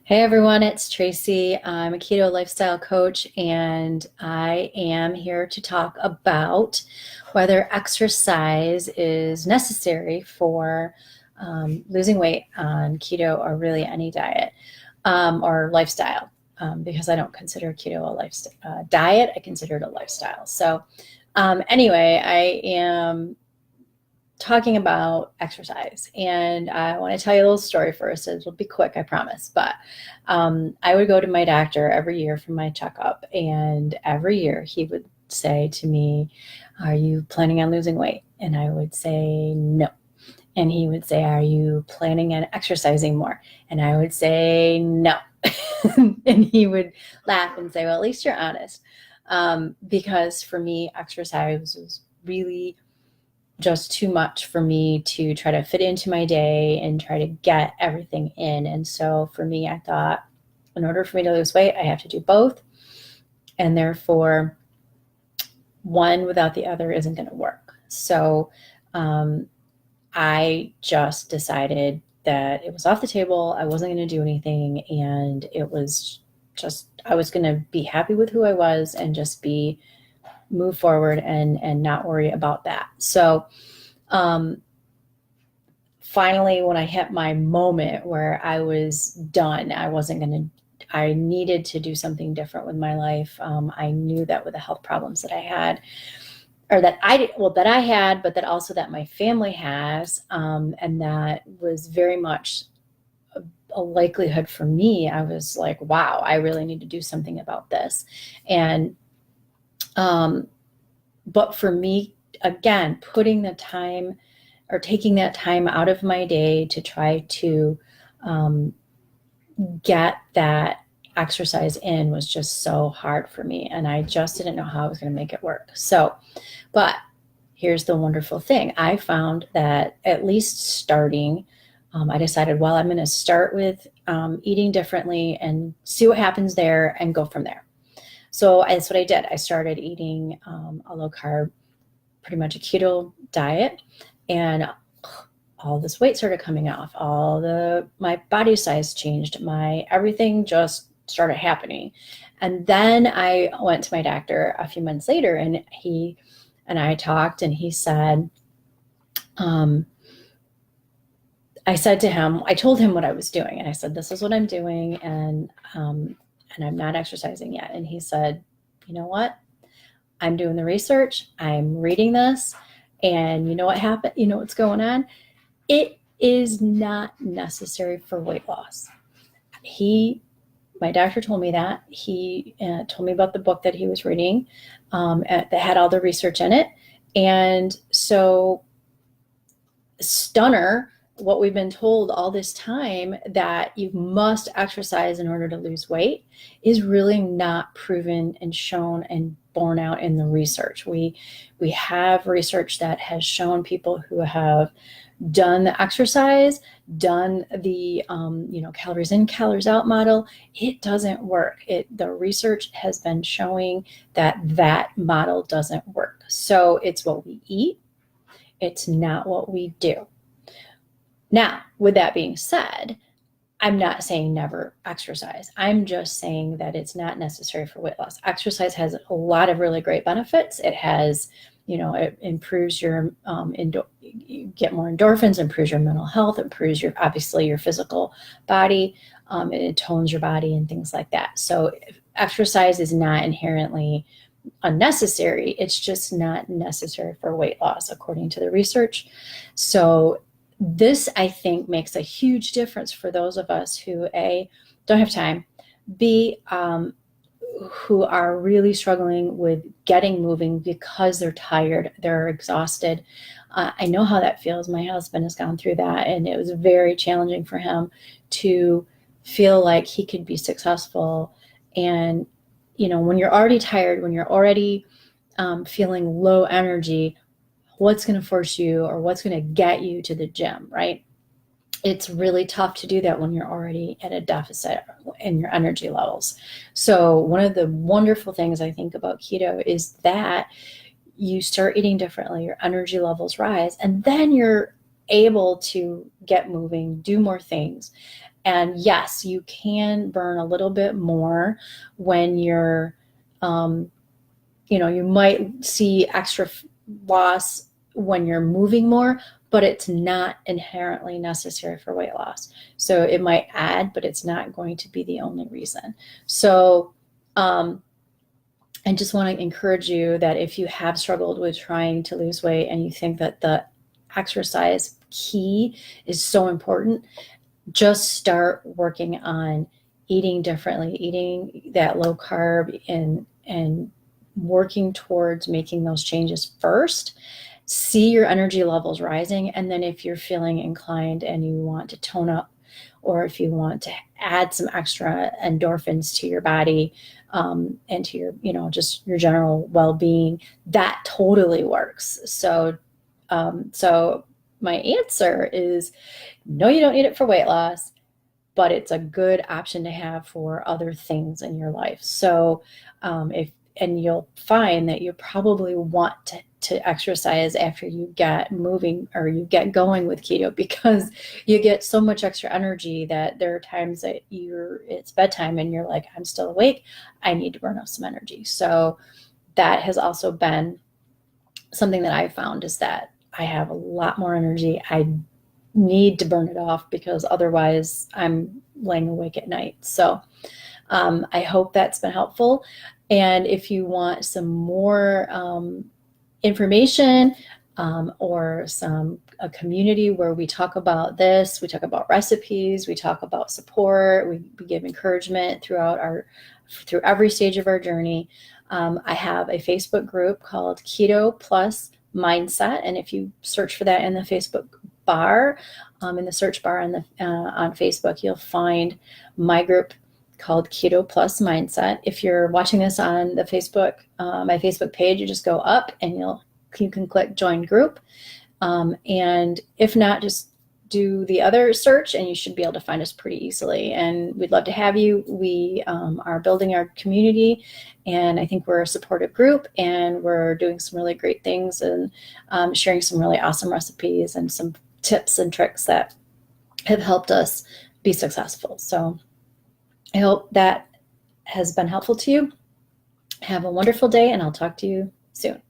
Hey everyone, it's Tracy. I'm a keto lifestyle coach, and I am here to talk about whether exercise is necessary for losing weight on keto or really any diet or lifestyle. Because I don't consider keto a lifestyle diet, I consider it a lifestyle. Anyway, I am talking about exercise. And I want to tell you a little story first. It'll be quick, I promise. But I would go to my doctor every year for my checkup. And every year he would say to me, "Are you planning on losing weight?" And I would say, "No." And he would say, "Are you planning on exercising more?" And I would say, "No." And he would laugh and say, "Well, at least you're honest." Because for me, exercise was really just too much for me to try to fit into my day and try to get everything in. And so for me, I thought in order for me to lose weight, I have to do both. And therefore, one without the other isn't going to work. So um, I just decided that it was off the table. I wasn't going to do anything. And it was just, I was going to be happy with who I was and just be move forward and not worry about that. So um, finally, when I hit my moment where I was done, I needed to do something different with my life. I knew that with the health problems that I had, or that I had, but that also that my family has, and that was very much a likelihood for me. I was like, wow, I really need to do something about this. And um, but for me, again, putting the time or taking that time out of my day to try to um, get that exercise in was just so hard for me. And I just didn't know how I was going to make it work. But here's the wonderful thing. I found that at least starting, I decided, well, I'm going to start with eating differently and see what happens there and go from there. So that's what I did. I started eating a low carb, pretty much a keto diet, and all this weight started coming off. My body size changed. My everything just started happening. And then I went to my doctor a few months later, and he and I talked, and he said, um, I told him what I was doing, and I said, "This is what I'm doing, and I'm not exercising yet." And he said, "You know what? I'm doing the research. I'm reading this, and you know what happened? You know what's going on? It is not necessary for weight loss." He, my doctor told me that. He told me about the book that he was reading that had all the research in it. And so, stunner, what we've been told all this time that you must exercise in order to lose weight is really not proven and shown and borne out in the research. We have research that has shown people who have done the exercise, done the calories in, calories out model. It doesn't work. The research has been showing that that model doesn't work. So it's what we eat. It's not what we do. Now, with that being said, I'm not saying never exercise. I'm just saying that it's not necessary for weight loss. Exercise has a lot of really great benefits. It has, it improves your, you get more endorphins, improves your mental health, improves obviously your physical body. It tones your body and things like that. So exercise is not inherently unnecessary. It's just not necessary for weight loss, according to the research. So this, I think, makes a huge difference for those of us who, A, don't have time, B, who are really struggling with getting moving because they're tired, they're exhausted. I know how that feels. My husband has gone through that, and it was very challenging for him to feel like he could be successful. And, when you're already tired, when you're already feeling low energy, what's going to force you or what's going to get you to the gym, right? It's really tough to do that when you're already at a deficit in your energy levels. So one of the wonderful things I think about keto is that you start eating differently, your energy levels rise, and then you're able to get moving, do more things. And yes, you can burn a little bit more when you're, you might see extra loss when you're moving more, but it's not inherently necessary for weight loss. So it might add, but it's not going to be the only reason. So, I just want to encourage you that if you have struggled with trying to lose weight and you think that the exercise key is so important, just start working on eating differently, eating that low carb, and working towards making those changes first. See your energy levels rising, and then if you're feeling inclined and you want to tone up, or if you want to add some extra endorphins to your body, and to your, just your general well-being, that totally works. So my answer is no, you don't need it for weight loss, but it's a good option to have for other things in your life. So and you'll find that you probably want to exercise after you get moving or you get going with keto, because you get so much extra energy that there are times that it's bedtime and you're like, I'm still awake, I need to burn off some energy. So that has also been something that I've found, is that I have a lot more energy. I need to burn it off because otherwise I'm laying awake at night. So I hope that's been helpful. And if you want some more information, or a community where we talk about this, we talk about recipes, we talk about support, we give encouragement through every stage of our journey. I have a Facebook group called Keto Plus Mindset, and if you search for that in the Facebook bar, in the search bar on Facebook, you'll find my group called Keto Plus Mindset. If you're watching this on the Facebook, my Facebook page, you just go up and you can click join group. And if not, just do the other search and you should be able to find us pretty easily. And we'd love to have you. We are building our community, and I think we're a supportive group, and we're doing some really great things, and sharing some really awesome recipes and some tips and tricks that have helped us be successful. So I hope that has been helpful to you. Have a wonderful day, and I'll talk to you soon.